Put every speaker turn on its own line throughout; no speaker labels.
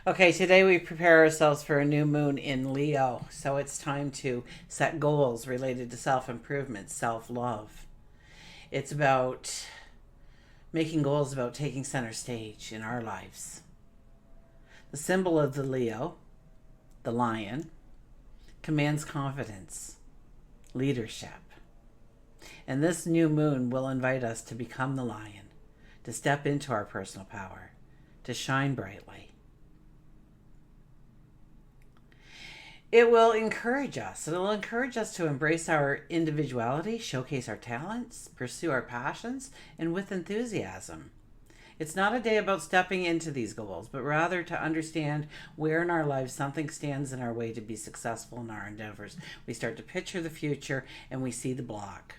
Okay, today we prepare ourselves for a new moon in Leo. So it's time to set goals related to self improvement, self love. It's about making goals about taking center stage in our lives. The symbol of the Leo, the lion, commands confidence, leadership. And this new moon will invite us to become the lion, to step into our personal power, to shine brightly. It will encourage us. It'll encourage us to embrace our individuality, showcase our talents, pursue our passions, and with enthusiasm. It's not a day about stepping into these goals, but rather to understand where in our lives something stands in our way to be successful in our endeavors. We start to picture the future and we see the block.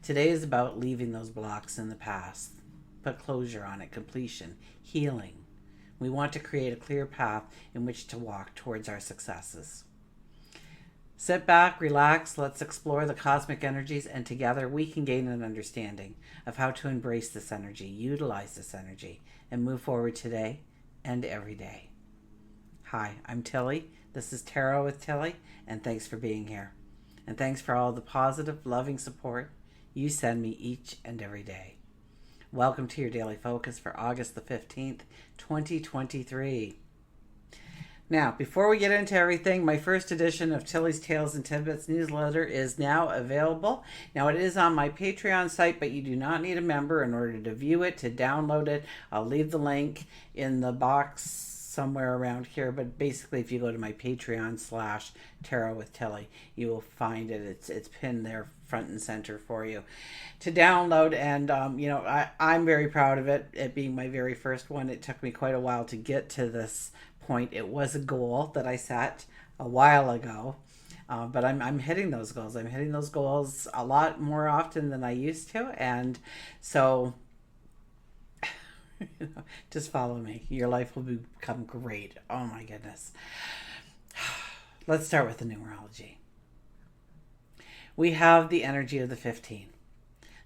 Today is about leaving those blocks in the past. Put closure on it, completion, healing. We want to create a clear path in which to walk towards our successes. Sit back, relax, let's explore the cosmic energies, and together we can gain an understanding of how to embrace this energy, utilize this energy, and move forward today and every day. Hi, I'm Tilly. This is Tarot with Tilly, and thanks for being here. And thanks for all the positive, loving support you send me each and every day. Welcome to your daily focus for August the 15th, 2023. Now, before we get into everything, my first edition of Tilly's Tales and Tidbits newsletter is now available. Now, it is on my Patreon site, but you do not need a member in order to view it, to download it. I'll leave the link in the box somewhere around here, but basically if you go to my Patreon / Tarot with Tilly, you will find it. It's pinned there front and center for you to download. And I'm very proud of it being my very first one. It took me quite a while to get to this point. It was a goal that I set a while ago, but I'm hitting those goals. I'm hitting those goals a lot more often than I used to, and so just follow me. Your life will become great. Oh my goodness. Let's start with the numerology. We have the energy of the 15.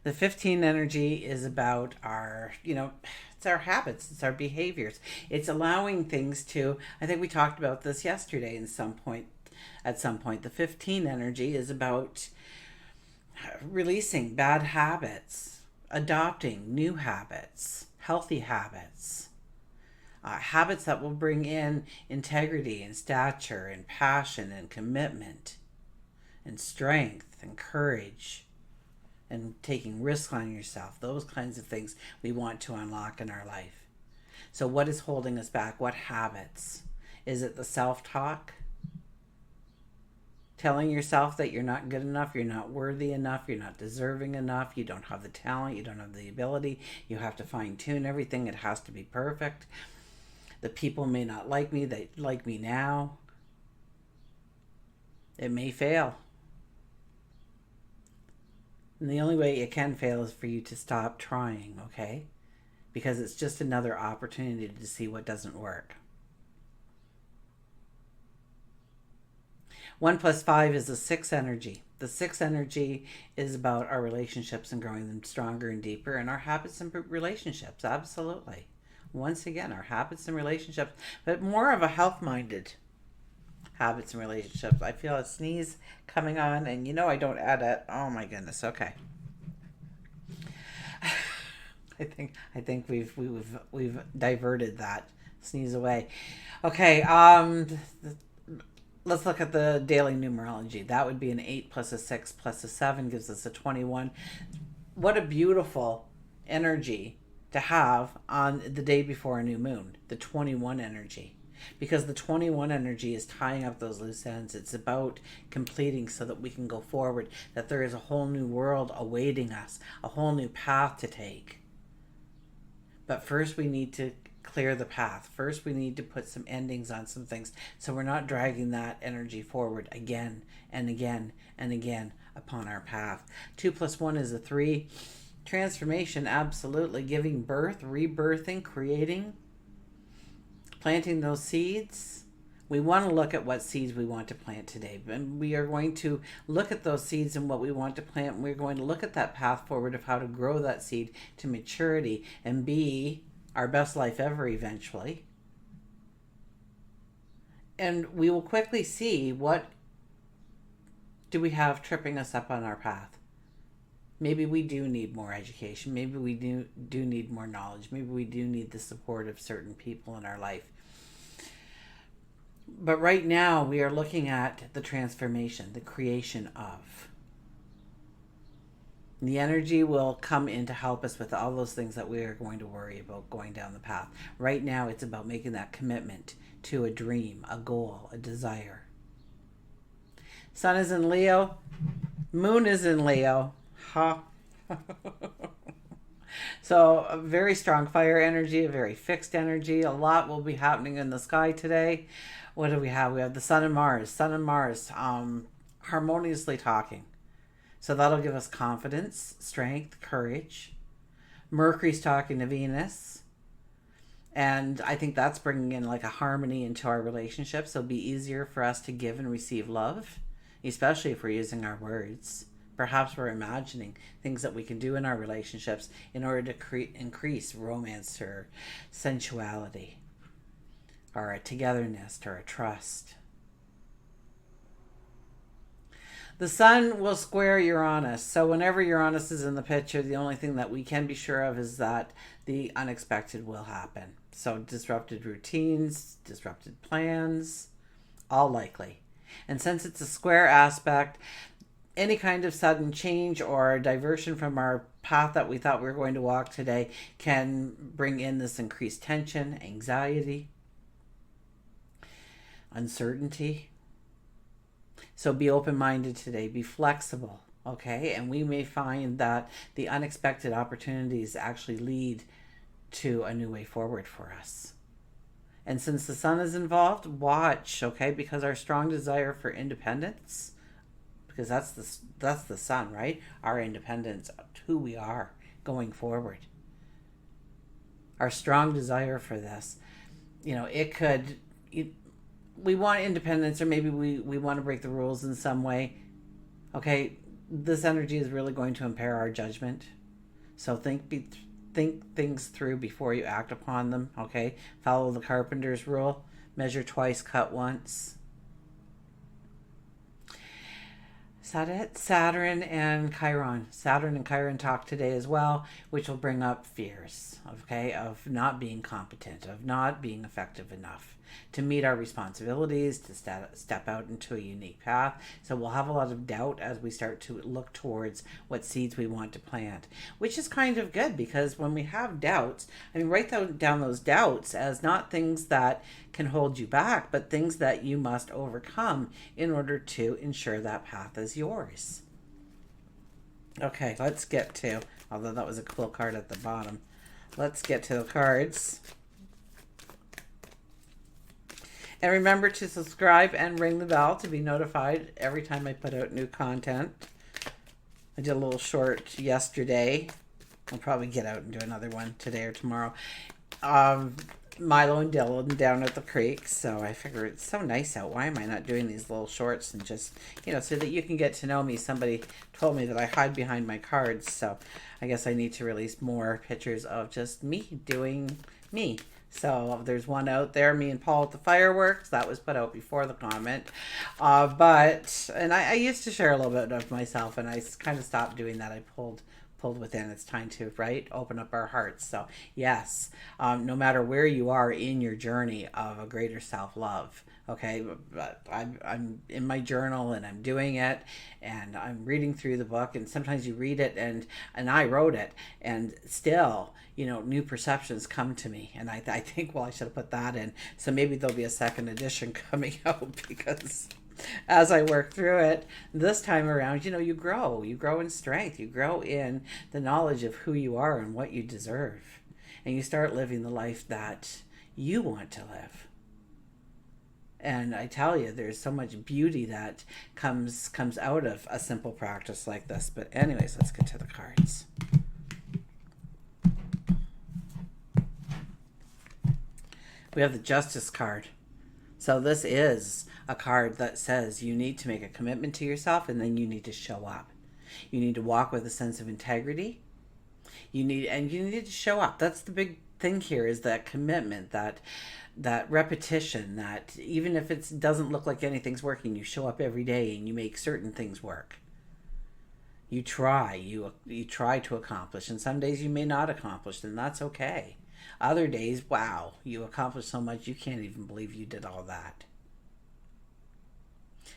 The 15 energy is about our, it's our habits, it's our behaviors. It's allowing things to, I think we talked about this yesterday at some point. The 15 energy is about releasing bad habits, adopting new habits, healthy habits, habits that will bring in integrity and stature and passion and commitment and strength and courage and taking risks on yourself. Those kinds of things we want to unlock in our life. So what is holding us back? What habits? Is it the self-talk? Telling yourself that you're not good enough, you're not worthy enough, you're not deserving enough, you don't have the talent, you don't have the ability, you have to fine-tune everything, it has to be perfect. The people may not like me, they like me now. It may fail. And the only way it can fail is for you to stop trying, okay? Because it's just another opportunity to see what doesn't work. 1 + 5 is the 6 energy. The 6 energy is about our relationships and growing them stronger and deeper, and our habits and relationships, absolutely. Once again, our habits and relationships, but more of a health-minded habits and relationships. I feel a sneeze coming on, and I don't add it. Oh my goodness. Okay. I think we've diverted that sneeze away. Okay. Let's look at the daily numerology. That would be an 8 + a 6 + a 7 gives us a 21. What a beautiful energy to have on the day before a new moon, the 21 energy. Because the 21 energy is tying up those loose ends. It's about completing so that we can go forward, that there is a whole new world awaiting us, a whole new path to take. But first we need to clear the path. First we need to put some endings on some things so we're not dragging that energy forward again and again and again upon our path. 2 + 1 is a 3. Transformation, absolutely. Giving birth, rebirthing, creating, planting those seeds. We want to look at what seeds we want to plant today. And we are going to look at those seeds and what we want to plant. And we're going to look at that path forward of how to grow that seed to maturity and be our best life ever eventually. And we will quickly see what do we have tripping us up on our path. Maybe we do need more education. Maybe we do need more knowledge. Maybe we do need the support of certain people in our life. But right now we are looking at the transformation, the creation of. The energy will come in to help us with all those things that we are going to worry about going down the path. Right now it's about making that commitment to a dream, a goal, a desire. Sun is in Leo. Moon is in Leo. Huh? So a very strong fire energy, a very fixed energy. A lot will be happening in the sky today. What do we have? We have the Sun and Mars. Sun and Mars harmoniously talking. So that'll give us confidence, strength, courage. Mercury's talking to Venus. And I think that's bringing in like a harmony into our relationships. So it'll be easier for us to give and receive love, especially if we're using our words. Perhaps we're imagining things that we can do in our relationships in order to increase romance or sensuality, or a togetherness, or a trust. The Sun will square Uranus. So whenever Uranus is in the picture, the only thing that we can be sure of is that the unexpected will happen. So disrupted routines, disrupted plans, all likely. And since it's a square aspect, any kind of sudden change or diversion from our path that we thought we were going to walk today can bring in this increased tension, anxiety, uncertainty. So be open-minded today, be flexible, okay? And we may find that the unexpected opportunities actually lead to a new way forward for us. And since the Sun is involved, watch, okay? Because our strong desire for independence, because that's the Sun, right? Our independence, who we are going forward. Our strong desire for this, it could... we want independence, or maybe we want to break the rules in some way. Okay, this energy is really going to impair our judgment. So think things through before you act upon them. Okay, follow the carpenter's rule: measure twice, cut once. Is that it? Saturn and Chiron. Saturn and Chiron talk today as well, which will bring up fears, okay, of not being competent, of not being effective enough to meet our responsibilities, to step out into a unique path. So we'll have a lot of doubt as we start to look towards what seeds we want to plant, which is kind of good, because when we have doubts, write down those doubts as not things that can hold you back, but things that you must overcome in order to ensure that path is yours. Okay, let's get to, although that was a cool card at the bottom, let's get to the cards. And remember to subscribe and ring the bell to be notified every time I put out new content. I did a little short yesterday. I'll probably get out and do another one today or tomorrow. Milo and Dylan down at the creek. So I figure it's so nice out. Why am I not doing these little shorts and just, so that you can get to know me. Somebody told me that I hide behind my cards. So I guess I need to release more pictures of just me doing me. So there's one out there, me and Paul at the fireworks. That was put out before the comment. And I used to share a little bit of myself, and I kind of stopped doing that. I pulled within. It's time to, right, open up our hearts. So yes, no matter where you are in your journey of a greater self-love, okay, but I'm in my journal and I'm doing it, and I'm reading through the book, and sometimes you read it and I wrote it, and still, new perceptions come to me, and I think, well, I should have put that in. So maybe there'll be a second edition coming out, because as I work through it this time around, you grow in strength, you grow in the knowledge of who you are and what you deserve, and you start living the life that you want to live. And I tell you, there's so much beauty that comes out of a simple practice like this. But anyways, let's get to the cards. We have the Justice card. So this is a card that says you need to make a commitment to yourself, and then you need to show up. You need to walk with a sense of integrity. You need to show up. That's the big thing here is that commitment, that repetition, that even if it doesn't look like anything's working, you show up every day and you make certain things work. You try, you try to accomplish, and some days you may not accomplish, and that's okay. Other days, wow, you accomplished so much you can't even believe you did all that.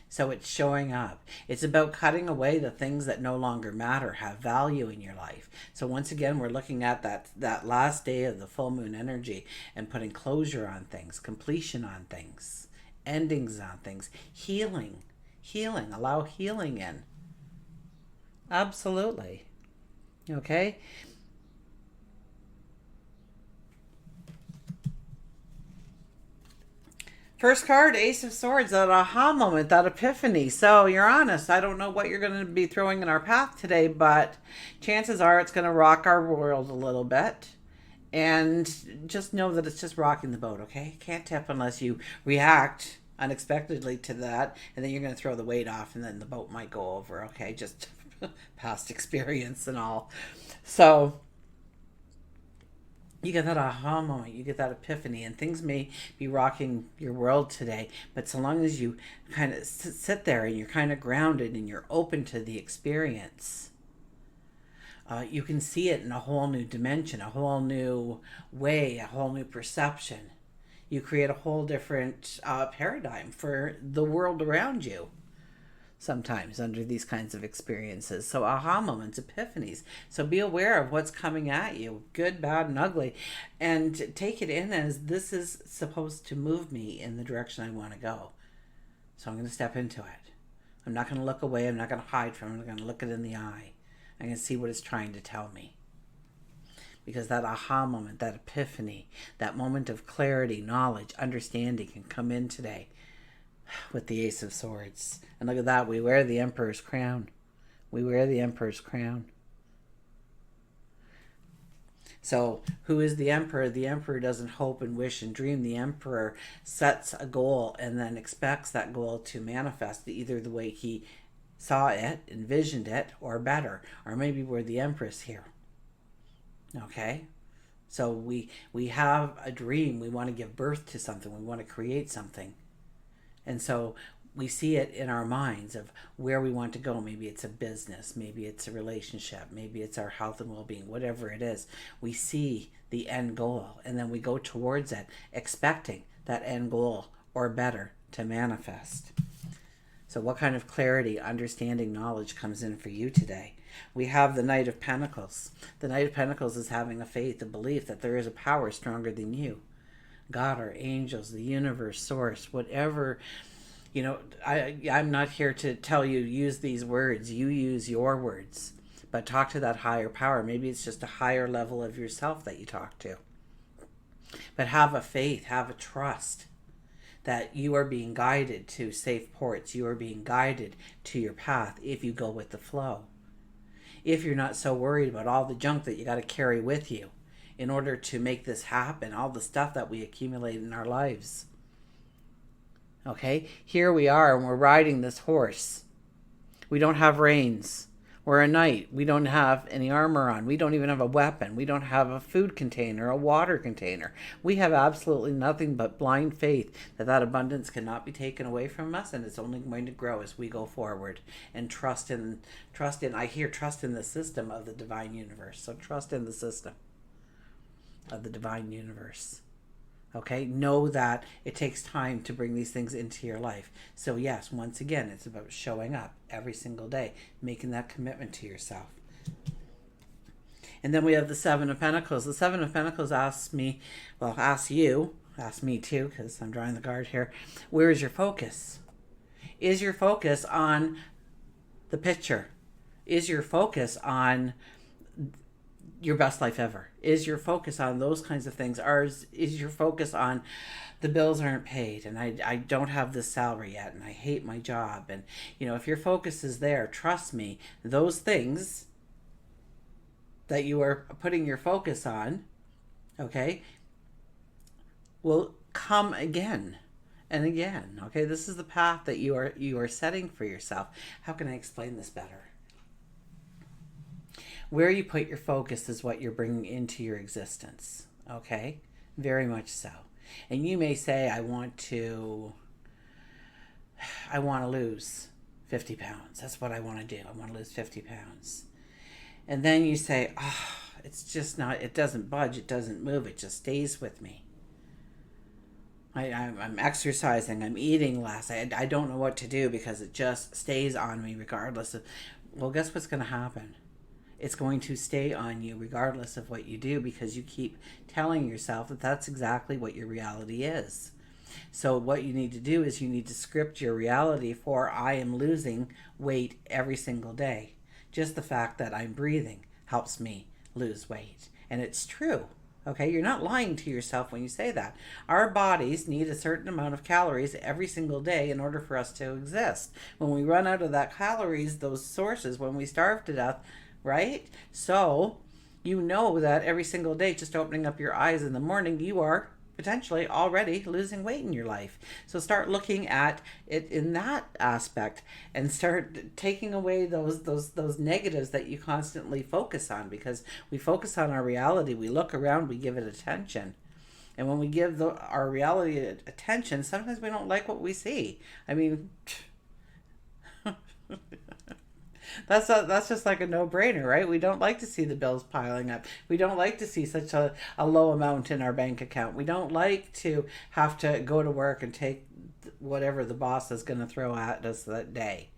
So it's showing up. It's about cutting away the things that no longer matter, have value in your life. So once again, we're looking at that last day of the full moon energy and putting closure on things, completion on things, endings on things, healing, allow healing in. Absolutely. Okay? First card, Ace of Swords, that aha moment, that epiphany. So you're honest. I don't know what you're going to be throwing in our path today, but chances are it's going to rock our world a little bit. And just know that it's just rocking the boat, okay? Can't tip unless you react unexpectedly to that, and then you're going to throw the weight off, and then the boat might go over, okay? Just past experience and all. So you get that aha moment, you get that epiphany, and things may be rocking your world today, but so long as you kind of sit there and you're kind of grounded and you're open to the experience, you can see it in a whole new dimension, a whole new way, a whole new perception. You create a whole different paradigm for the world around you. Sometimes under these kinds of experiences. So aha moments, epiphanies. So be aware of what's coming at you, good, bad, and ugly, and take it in as this is supposed to move me in the direction I want to go. So I'm going to step into it. I'm not going to look away. I'm not going to hide from it. I'm going to look it in the eye. I'm going to see what it's trying to tell me. Because that aha moment, that epiphany, that moment of clarity, knowledge, understanding can come in today with the Ace of Swords. And look at that, we wear the Emperor's crown. We wear the Emperor's crown. So who is the Emperor? The Emperor doesn't hope and wish and dream. The Emperor sets a goal and then expects that goal to manifest either the way he saw it, envisioned it, or better. Or maybe we're the Empress here. Okay? So we have a dream. We want to give birth to something. We want to create something. And so we see it in our minds of where we want to go. Maybe it's a business, maybe it's a relationship, maybe it's our health and well-being, whatever it is. We see the end goal and then we go towards it, expecting that end goal or better to manifest. So what kind of clarity, understanding, knowledge comes in for you today? We have the Knight of Pentacles. The Knight of Pentacles is having a faith, a belief that there is a power stronger than you. God or angels, the universe, source, whatever, I'm not here to tell you use these words. You use your words, but talk to that higher power. Maybe it's just a higher level of yourself that you talk to. But have a faith, have a trust that you are being guided to safe ports. You are being guided to your path if you go with the flow. If you're not so worried about all the junk that you got to carry with you in order to make this happen, all the stuff that we accumulate in our lives. Okay, here we are and we're riding this horse. We don't have reins. We're a knight. We don't have any armor on. We don't even have a weapon. We don't have a food container, a water container. We have absolutely nothing but blind faith that abundance cannot be taken away from us, and it's only going to grow as we go forward. And trust in the system of the divine universe. So trust in the system of the divine universe. Okay, know that it takes time to bring these things into your life. So yes, once again, it's about showing up every single day, making that commitment to yourself. And then we have the Seven of Pentacles. The Seven of Pentacles asks me too, because I'm drawing the card here. Where is your focus? Is your focus on the picture? Is your focus on your best life ever? Is your focus on those kinds of things? Or is your focus on the bills aren't paid and I don't have this salary yet and I hate my job? And if your focus is there, trust me, those things that you are putting your focus on, okay, will come again and again. Okay, this is the path that you are setting for yourself. How can I explain this better? Where you put your focus is what you're bringing into your existence. Okay? Very much so. And you may say, I want to lose 50 pounds. That's what I want to do. I want to lose 50 pounds. And then you say, oh, it's just not, it doesn't budge, it doesn't move, it just stays with me. I'm exercising, I'm eating less, I don't know what to do because it just stays on me regardless of, well, guess what's going to happen? It's going to stay on you regardless of what you do because you keep telling yourself that that's exactly what your reality is. So what you need to do is you need to script your reality for I am losing weight every single day. Just the fact that I'm breathing helps me lose weight. And it's true. Okay, you're not lying to yourself when you say that. Our bodies need a certain amount of calories every single day in order for us to exist. When we run out of that calories, those sources, when we starve to death, right? So you know that every single day, just opening up your eyes in the morning, you are potentially already losing weight in your life. So start looking at it in that aspect and start taking away those negatives that you constantly focus on, because we focus on our reality, we look around, we give it attention. And when we give our reality attention, sometimes we don't like what we see. I mean, that's just like a no-brainer, right? We don't like to see the bills piling up. We don't like to see such a low amount in our bank account. We don't like to have to go to work and take whatever the boss is going to throw at us that day.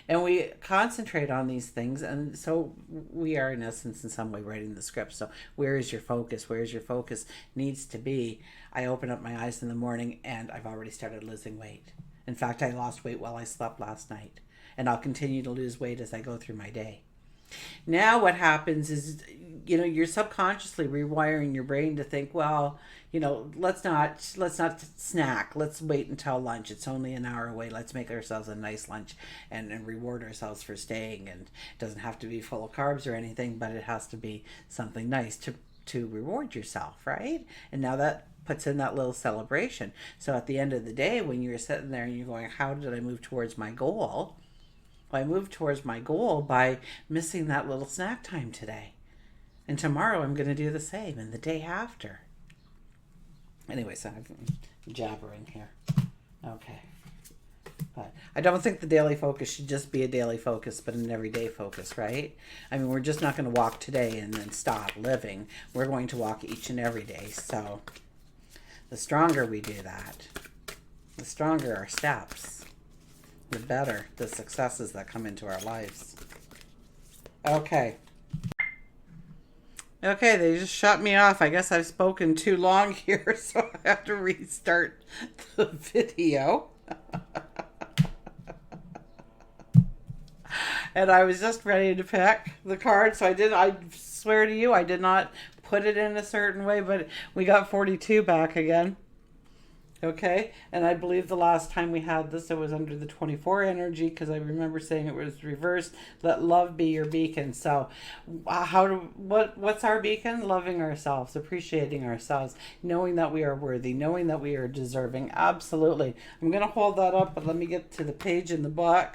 And we concentrate on these things, and so we are, in essence, in some way, writing the script. So where is your focus? Where is your focus needs to be? I open up my eyes in the morning, and I've already started losing weight. In fact, I lost weight while I slept last night, and I'll continue to lose weight as I go through my day. Now what happens is, you're subconsciously rewiring your brain to think, well, let's not snack. Let's wait until lunch. It's only an hour away. Let's make ourselves a nice lunch and reward ourselves for staying. And it doesn't have to be full of carbs or anything, but it has to be something nice to reward yourself, right? And now that puts in that little celebration. So at the end of the day, when you're sitting there and you're going, how did I move towards my goal? Well, I moved towards my goal by missing that little snack time today. And tomorrow I'm going to do the same, and the day after. Anyway, so I'm jabbering here. Okay. But I don't think the daily focus should just be a daily focus, but an everyday focus, right? I mean, we're just not going to walk today and then stop living. We're going to walk each and every day. So the stronger we do that, the stronger our steps, the better the successes that come into our lives. Okay, they just shut me off. I guess I've spoken too long here, so I have to restart the video. And I was just ready to pick the card, so I swear to you, I did not put it in a certain way, but we got 42 back again. Okay, and I believe the last time we had this, it was under the 24 energy, because I remember saying it was reversed. Let love be your beacon. So, what's our beacon? Loving ourselves, appreciating ourselves, knowing that we are worthy, knowing that we are deserving. Absolutely. I'm going to hold that up, but let me get to the page in the book.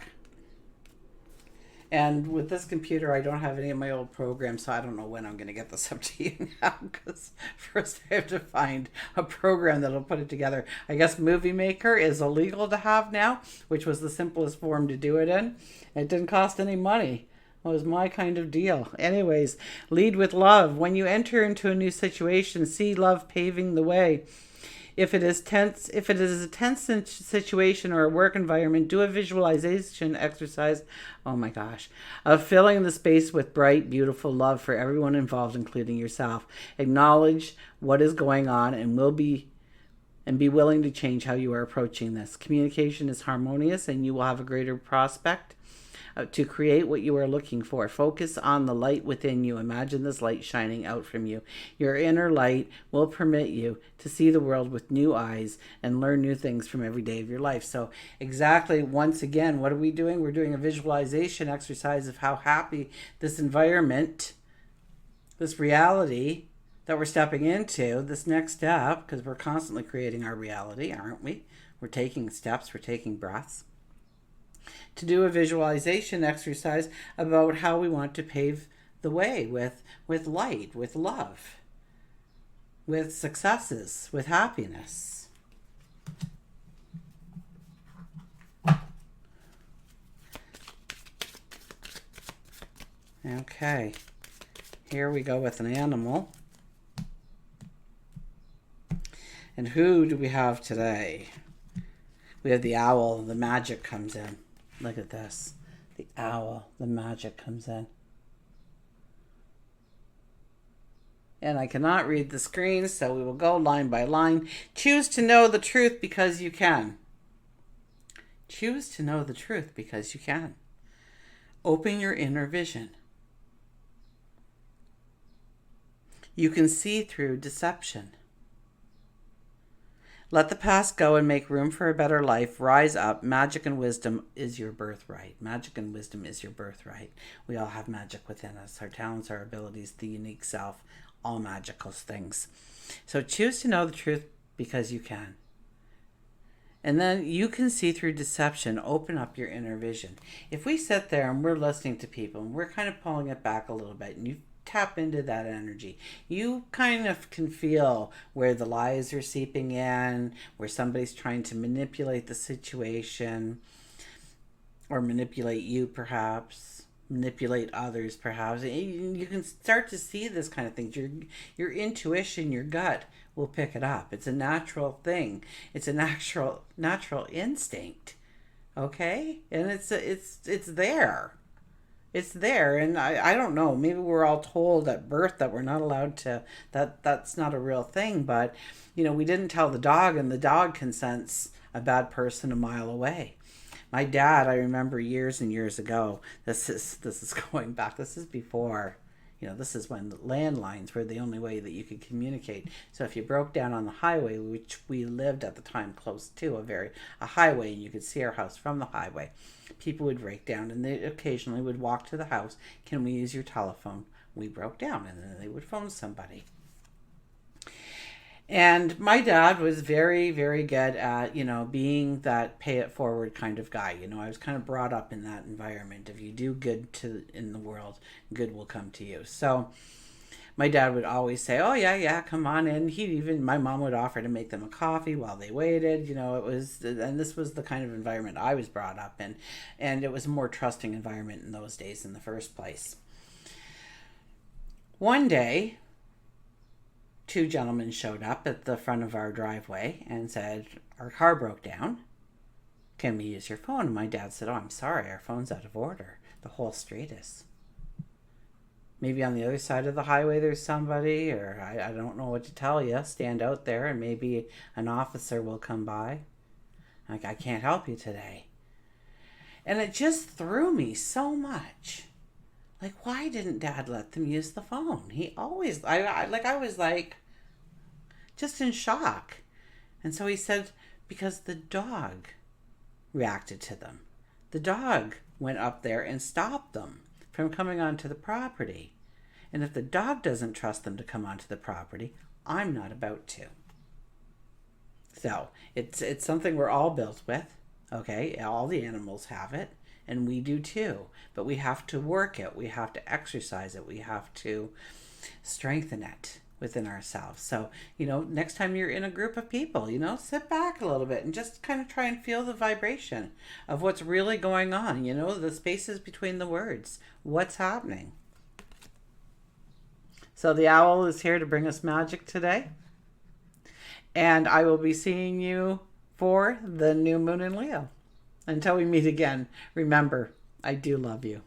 And with this computer, I don't have any of my old programs, so I don't know when I'm going to get this up to you now, because first I have to find a program that'll put it together. I guess Movie Maker is illegal to have now, which was the simplest form to do it in. It didn't cost any money. It was my kind of deal. Anyways, lead with love. When you enter into a new situation, see love paving the way. If it is a tense situation or a work environment, do a visualization exercise, oh my gosh, of filling the space with bright, beautiful love for everyone involved, including yourself. Acknowledge what is going on and be willing to change how you are approaching this. Communication is harmonious, and you will have a greater prospect to create what you are looking for. Focus on the light within you. Imagine this light shining out from you. Your inner light will permit you to see the world with new eyes and learn new things from every day of your life. So exactly, once again, what are we doing? We're doing a visualization exercise of how happy this environment, this reality that we're stepping into, this next step, because we're constantly creating our reality, aren't we? We're taking steps, we're taking breaths, to do a visualization exercise about how we want to pave the way with light, with love, with successes, with happiness. Okay, here we go with an animal. And who do we have today? We have the owl, the magic comes in. Look at this. The owl, the magic comes in. And I cannot read the screen, so we will go line by line. Choose to know the truth because you can. Choose to know the truth because you can. Open your inner vision. You can see through deception. Let the past go and make room for a better life. Rise up. Magic and wisdom is your birthright. Magic and wisdom is your birthright. We all have magic within us. Our talents, our abilities, the unique self, all magical things. So choose to know the truth because you can. And then you can see through deception. Open up your inner vision. If we sit there and we're listening to people and we're kind of pulling it back a little bit, and you tap into that energy, you kind of can feel where the lies are seeping in, where somebody's trying to manipulate the situation, or manipulate you perhaps, manipulate others perhaps. You can start to see this kind of thing. Your intuition, your gut will pick it up. It's a natural thing. It's a natural instinct. Okay? And it's there. It's there, and I don't know, maybe we're all told at birth that we're not allowed to, that's not a real thing, but, we didn't tell the dog, and the dog can sense a bad person a mile away. My dad, I remember years and years ago, this is going back, this is before, this is when the landlines were the only way that you could communicate. So if you broke down on the highway, which we lived at the time close to a highway, and you could see our house from the highway, people would break down, and they occasionally would walk to the house. Can we use your telephone? We broke down, and then they would phone somebody. And my dad was very, very good at, being that pay it forward kind of guy. I was kind of brought up in that environment. If you do good in the world, good will come to you. So my dad would always say, oh, yeah, come on in. My mom would offer to make them a coffee while they waited. And this was the kind of environment I was brought up in. And it was a more trusting environment in those days in the first place. One day, 2 gentlemen showed up at the front of our driveway and said, our car broke down. Can we use your phone? And my dad said, oh, I'm sorry, our phone's out of order. The whole street is. Maybe on the other side of the highway there's somebody, or I don't know what to tell you. Stand out there and maybe an officer will come by. I can't help you today. And it just threw me so much. Why didn't Dad let them use the phone? He always, I was just in shock. And so he said, because the dog reacted to them. The dog went up there and stopped them from coming onto the property. And if the dog doesn't trust them to come onto the property, I'm not about to. So it's something we're all built with. Okay, all the animals have it. And we do too, but we have to work it. We have to exercise it. We have to strengthen it within ourselves. So, next time you're in a group of people, sit back a little bit and just kind of try and feel the vibration of what's really going on. The spaces between the words. What's happening? So the owl is here to bring us magic today. And I will be seeing you for the new moon in Leo. Until we meet again, remember, I do love you.